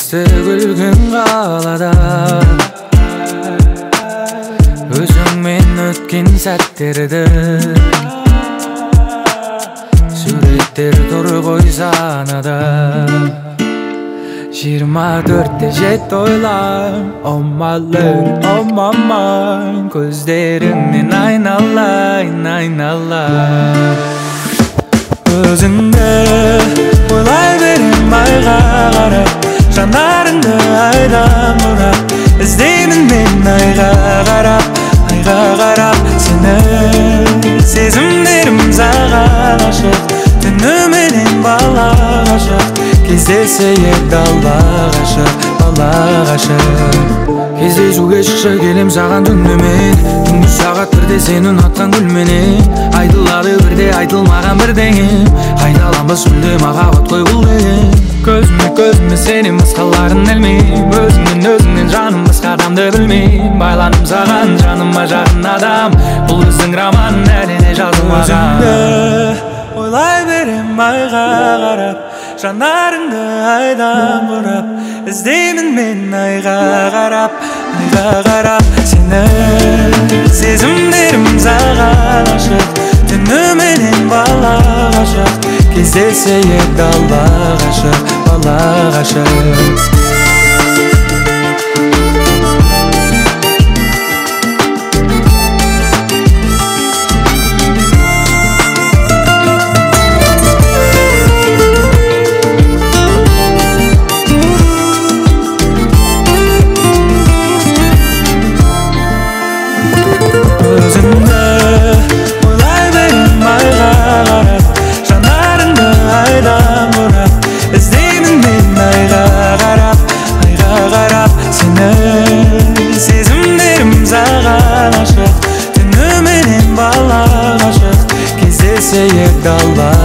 Ысты күлгін қалада Өзіңмен өткен сәттерді Суреттер тұр ғой санада 24'te jet oylar Oh my love, oh my mind Gözlerinden aynalayın aynalar Özünde oylay verim ayga qarab Janlarında aydan vurab İzdeymin men ayga qarab Seni sezimlerim zağa aşık Tünümenen bala aşık Кездесейік даллақ ашық Кездесуге шықшы келем саған түнімен Түнгі сағат бірде сен ұнатқан гүлменен Айтылады бірде айтылмаған бірдеңе Қайталанбас мүлде махаббат қой бұл деген Көзіме сенен басқаларын ілмейм Өзіңнен жаным басқа адамды білмейм Байланым саған жаныма жақын адам Бұл біздің роман әлі де жазылмаған Өзіңді ойлай берем айға қарап Жанарыңды айдан бұрап İzdeymin men ayga qarab Seni sezimlerim zağa aşık Tünümenen bala aşık Кездесейік даллақ ашық Seyek dallar